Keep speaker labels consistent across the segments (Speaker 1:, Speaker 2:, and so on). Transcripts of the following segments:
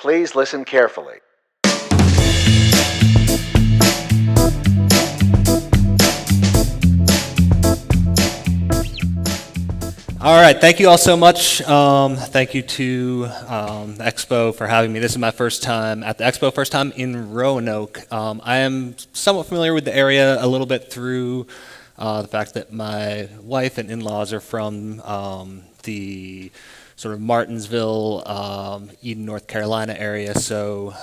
Speaker 1: Please listen carefully.
Speaker 2: All right, thank you all so much. Thank you to the Expo for having me. This is my first time at the Expo, first time in Roanoke. I am somewhat familiar with the area a little bit through the fact that my wife and in-laws are from the sort of Martinsville, Eden, North Carolina area. So,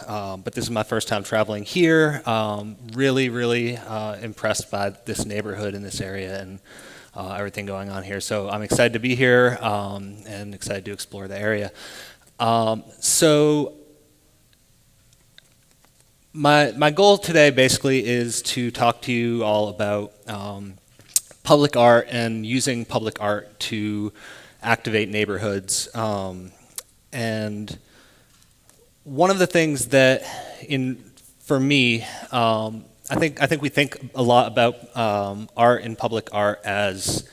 Speaker 2: but this is my first time traveling here. Really impressed by this neighborhood in this area and everything going on here. So I'm excited to be here and excited to explore the area. So my goal today basically is to talk to you all about public art and using public art to activate neighborhoods. And one of the things that, for me, I think we think a lot about art and public art as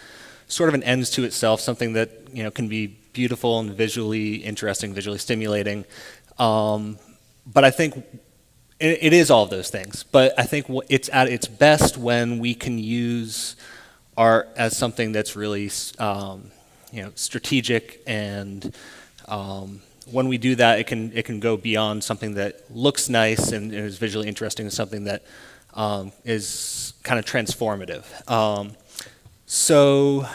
Speaker 2: sort of an ends to itself, something that can be beautiful and visually interesting, visually stimulating. But I think it is all of those things. But I think it's at its best when we can use art as something that's really strategic, and when we do that, it can go beyond something that looks nice and is visually interesting to something that is kind of transformative. So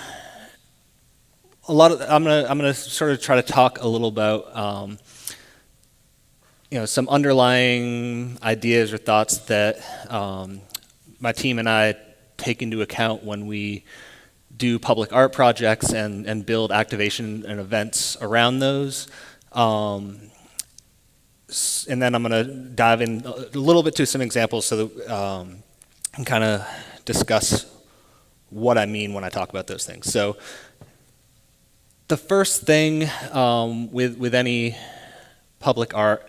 Speaker 2: I'm gonna sort of try to talk a little about some underlying ideas or thoughts that my team and I take into account when we do public art projects and build activation and events around those. And then I'm going to dive in a little bit to some examples so that I can kind of discuss what I mean when I talk about those things. So the first thing with any public art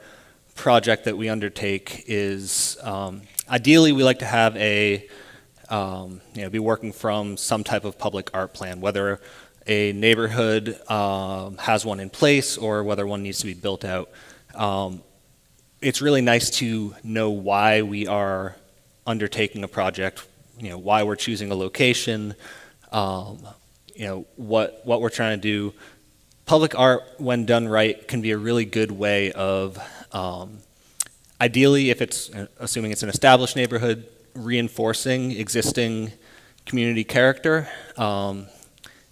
Speaker 2: project that we undertake is ideally we like to have be working from some type of public art plan, whether a neighborhood has one in place or whether one needs to be built out. It's really nice to know why we are undertaking a project, why we're choosing a location, what we're trying to do. Public art, when done right, can be a really good way of, ideally, if it's, assuming it's an established neighborhood, reinforcing existing community character, and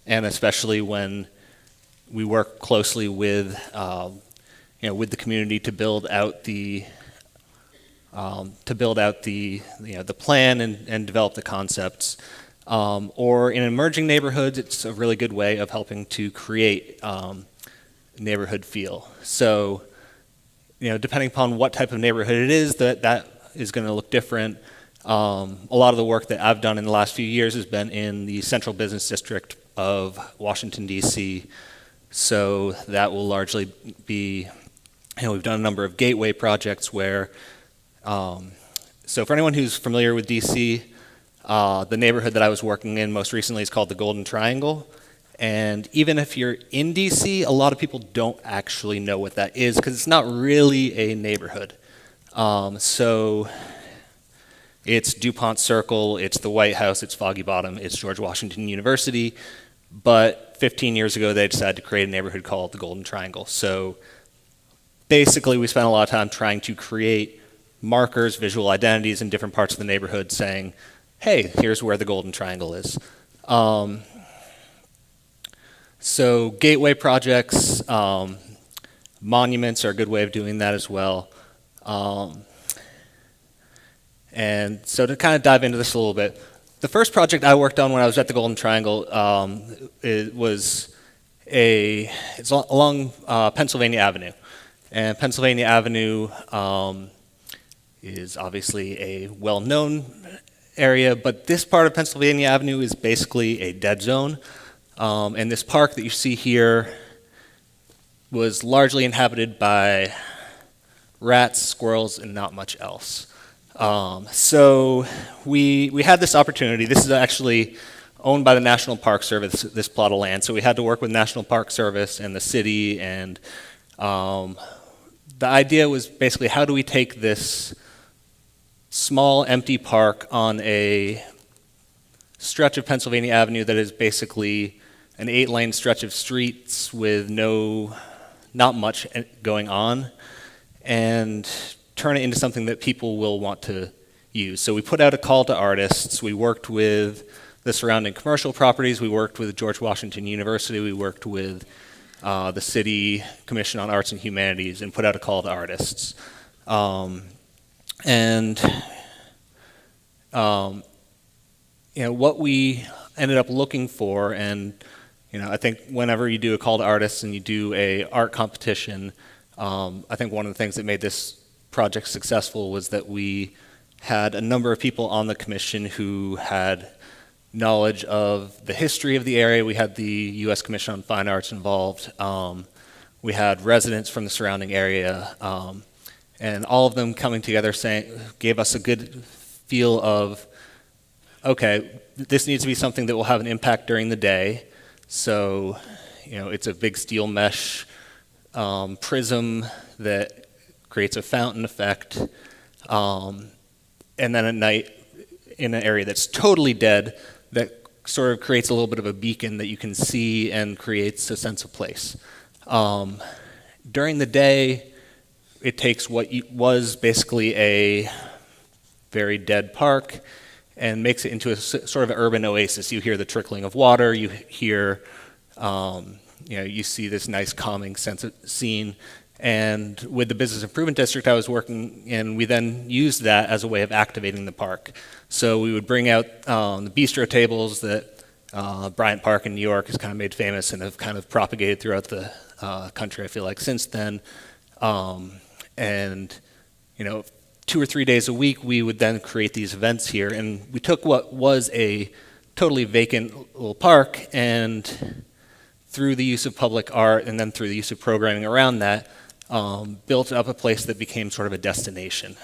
Speaker 2: especially when we work closely with with the community to build out the plan and develop the concepts. Or in emerging neighborhoods, it's a really good way of helping to create neighborhood feel. So, depending upon what type of neighborhood it is, that is going to look different. A lot of the work that I've done in the last few years has been in the central business district of Washington, D.C. So that will largely be, we've done a number of gateway projects where, so for anyone who's familiar with D.C., the neighborhood that I was working in most recently is called the Golden Triangle. And even if you're in D.C., a lot of people don't actually know what that is because it's not really a neighborhood. So it's DuPont Circle, it's the White House, it's Foggy Bottom, it's George Washington University. But 15 years ago, they decided to create a neighborhood called the Golden Triangle. So basically, we spent a lot of time trying to create markers, visual identities in different parts of the neighborhood saying, hey, here's where the Golden Triangle is. So gateway projects, monuments are a good way of doing that as well. And so to kind of dive into this a little bit, the first project I worked on when I was at the Golden Triangle it's along Pennsylvania Avenue. And Pennsylvania Avenue is obviously a well-known area, but this part of Pennsylvania Avenue is basically a dead zone. And this park that you see here was largely inhabited by rats, squirrels, and not much else. So we had this opportunity. This is actually owned by the National Park Service, this plot of land. So we had to work with National Park Service and the city and the idea was basically, how do we take this small empty park on a stretch of Pennsylvania Avenue that is basically an 8-lane stretch of streets with not much going on, and turn it into something that people will want to use. So we put out a call to artists. We worked with the surrounding commercial properties. We worked with George Washington University. We worked with the City Commission on Arts and Humanities, and put out a call to artists. What we ended up looking for, and I think whenever you do a call to artists and you do a art competition, I think one of the things that made this project successful was that we had a number of people on the commission who had knowledge of the history of the area. We had the U.S. Commission on Fine Arts involved. We had residents from the surrounding area, and all of them coming together gave us a good feel of, okay, this needs to be something that will have an impact during the day. So, it's a big steel mesh prism that creates a fountain effect, and then at night, in an area that's totally dead, that sort of creates a little bit of a beacon that you can see and creates a sense of place. During the day, it takes what was basically a very dead park and makes it into a sort of an urban oasis. You hear the trickling of water, you hear, you see this nice calming scene. And with the business improvement district I was working in, we then used that as a way of activating the park. So we would bring out the bistro tables that Bryant Park in New York has kind of made famous and have kind of propagated throughout the country, I feel like, since then. And 2 or 3 days a week, we would then create these events here. And we took what was a totally vacant little park, and through the use of public art and then through the use of programming around that, built up a place that became sort of a destination.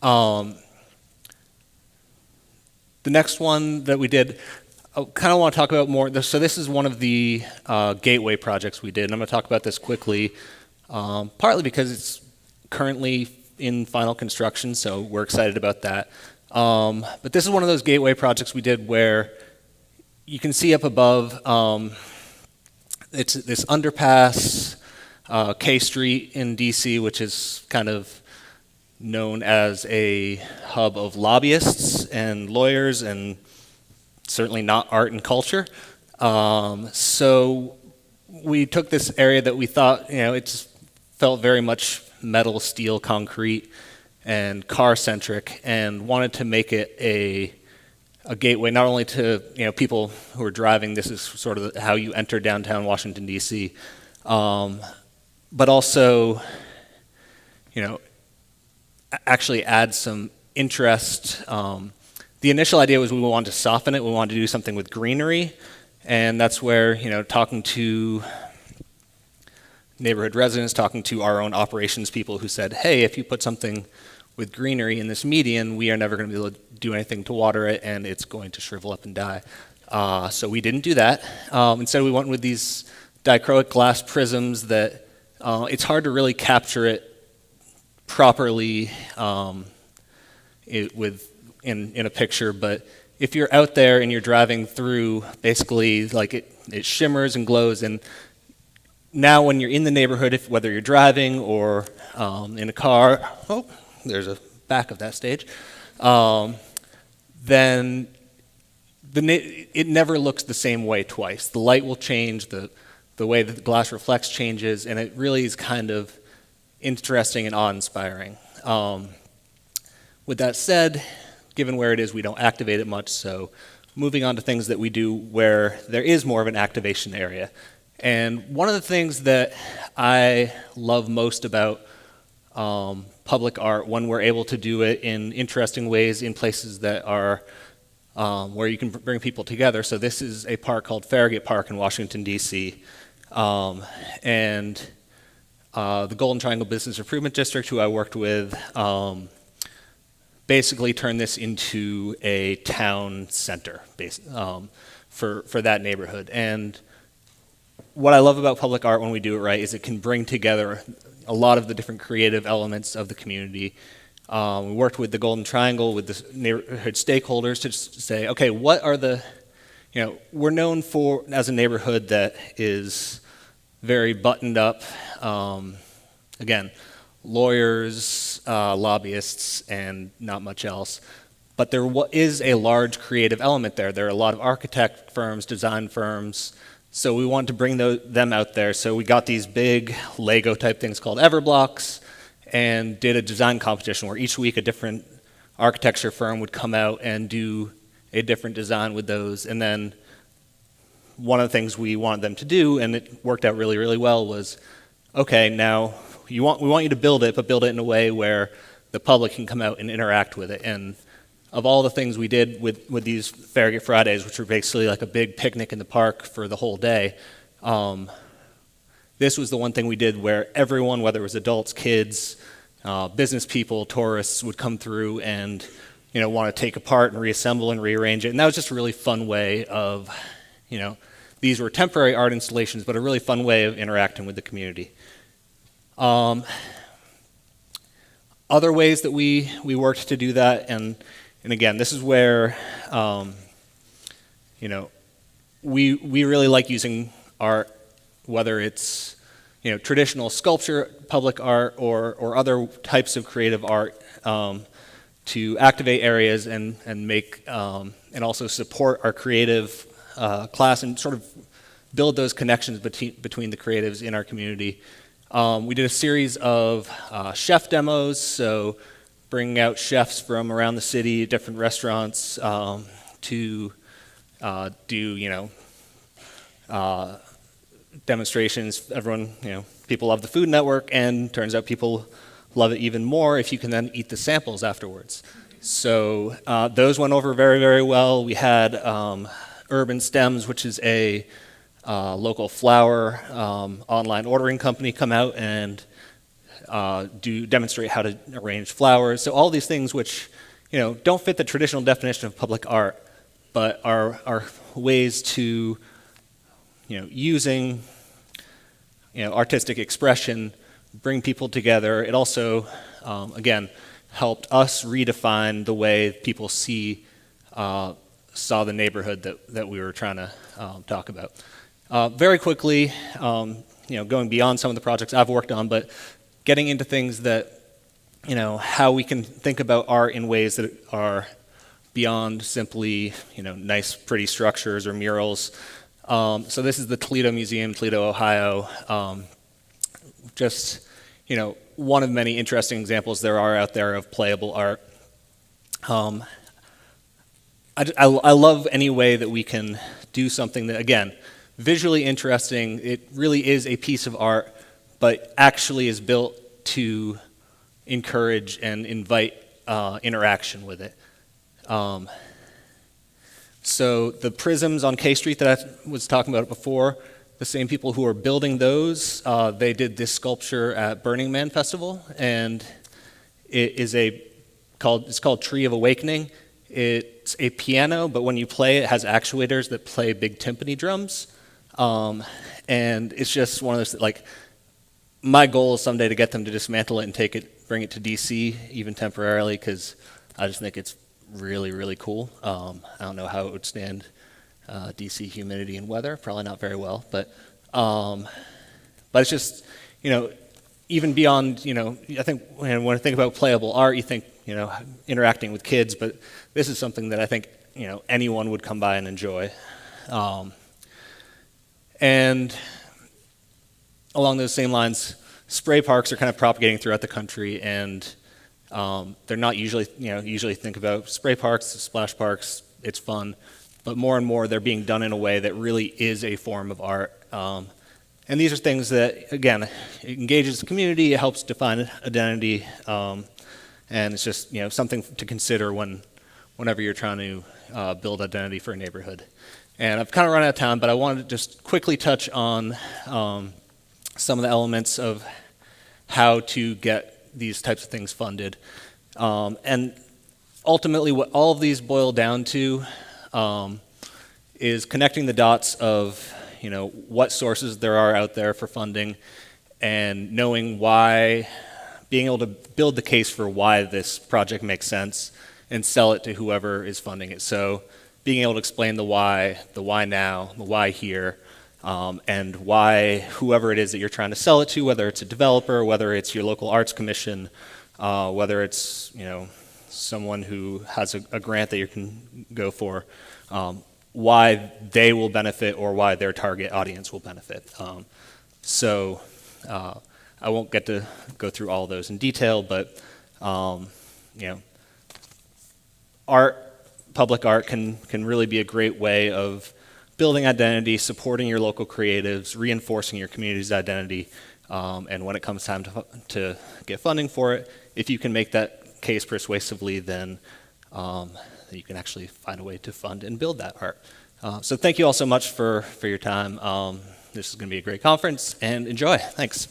Speaker 2: The next one that we did, I kind of want to talk about more. So this is one of the gateway projects we did, and I'm going to talk about this quickly, partly because it's currently in final construction, so we're excited about that. But this is one of those gateway projects we did where you can see up above, it's this underpass, K Street in DC, which is kind of known as a hub of lobbyists and lawyers, and certainly not art and culture. So we took this area that we thought, it just felt very much metal, steel, concrete, and car-centric, and wanted to make it a gateway, not only to people who are driving. This is sort of how you enter downtown Washington, D.C., but also, actually add some interest. The initial idea was we wanted to soften it. We wanted to do something with greenery, and that's where, talking to neighborhood residents, talking to our own operations people who said, hey, if you put something with greenery in this median, we are never going to be able to do anything to water it, and it's going to shrivel up and die. So we didn't do that. Instead, we went with these dichroic glass prisms that it's hard to really capture it properly in a picture, but if you're out there and you're driving through, basically, like it shimmers and glows. And now when you're in the neighborhood, whether you're driving or in a car, there's a back of that stage, then it never looks the same way twice. The light will change, the way that the glass reflects changes, and it really is kind of interesting and awe-inspiring. With that said, given where it is, we don't activate it much, so moving on to things that we do where there is more of an activation area. And one of the things that I love most about public art, when we're able to do it in interesting ways in places that are where you can bring people together. So this is a park called Farragut Park in Washington, D.C. And the Golden Triangle Business Improvement District, who I worked with, basically turned this into a town center for that neighborhood. And what I love about public art when we do it right is it can bring together a lot of the different creative elements of the community. We worked with the Golden Triangle, with the neighborhood stakeholders to say, okay, what are the, we're known for, as a neighborhood that is very buttoned up, again, lawyers, lobbyists, and not much else. But there is a large creative element there. There are a lot of architect firms, design firms, so we wanted to bring them out there. So we got these big Lego type things called Everblocks and did a design competition where each week a different architecture firm would come out and do a different design with those. And then one of the things we wanted them to do, and it worked out really, really well, was, okay, now we want you to build it, but build it in a way where the public can come out and interact with it. And of all the things we did with these Farragut Fridays, which were basically like a big picnic in the park for the whole day, this was the one thing we did where everyone, whether it was adults, kids, business people, tourists, would come through and want to take apart and reassemble and rearrange it. And that was just a really fun way of, these were temporary art installations, but a really fun way of interacting with the community. Other ways that we worked to do that, and again, this is where, we really like using art, whether it's, traditional sculpture, public art, or other types of creative art, to activate areas and make, and also support our creative class and sort of build those connections between the creatives in our community. We did a series of chef demos, so bringing out chefs from around the city, different restaurants, to do, demonstrations. Everyone, people love the Food Network, and turns out people love it even more if you can then eat the samples afterwards. So those went over very, very well. We had Urban Stems, which is a local flower online ordering company, come out and demonstrate how to arrange flowers. So all these things which don't fit the traditional definition of public art, but are ways to using artistic expression, bring people together. It also again helped us redefine the way people saw the neighborhood that we were trying to talk about. Very quickly, going beyond some of the projects I've worked on, but getting into things that, how we can think about art in ways that are beyond simply, nice, pretty structures or murals. So this is the Toledo Museum, Toledo, Ohio. Just, one of many interesting examples there are out there of playable art. I love any way that we can do something that, again, visually interesting. It really is a piece of art, but actually is built to encourage and invite interaction with it. So the prisms on K Street that I was talking about before, the same people who are building those, they did this sculpture at Burning Man Festival, and it's called Tree of Awakening. It's a piano, but when you play, it has actuators that play big timpani drums. And it's just one of those, like, my goal is someday to get them to dismantle it and bring it to DC, even temporarily, because I just think it's really, really cool. I don't know how it would stand DC humidity and weather, probably not very well, but it's just, even beyond, I think when I think about playable art, you think, interacting with kids, but this is something that I think, anyone would come by and enjoy. And along those same lines, spray parks are kind of propagating throughout the country, and they're not usually, usually think about spray parks, splash parks, it's fun, but more and more they're being done in a way that really is a form of art. And these are things that, again, it engages the community, it helps define identity, and it's just, something to consider whenever you're trying to build identity for a neighborhood. And I've kind of run out of time, but I wanted to just quickly touch on some of the elements of how to get these types of things funded. And ultimately, what all of these boil down to is connecting the dots of, what sources there are out there for funding, and knowing why, being able to build the case for why this project makes sense and sell it to whoever is funding it. So being able to explain the why now, the why here, and why whoever it is that you're trying to sell it to, whether it's a developer, whether it's your local arts commission, whether it's someone who has a grant that you can go for, why they will benefit or why their target audience will benefit. So I won't get to go through all of those in detail, but public art can really be a great way of building identity, supporting your local creatives, reinforcing your community's identity, and when it comes time to get funding for it, if you can make that case persuasively, then you can actually find a way to fund and build that art. So thank you all so much for your time. This is going to be a great conference, and enjoy. Thanks.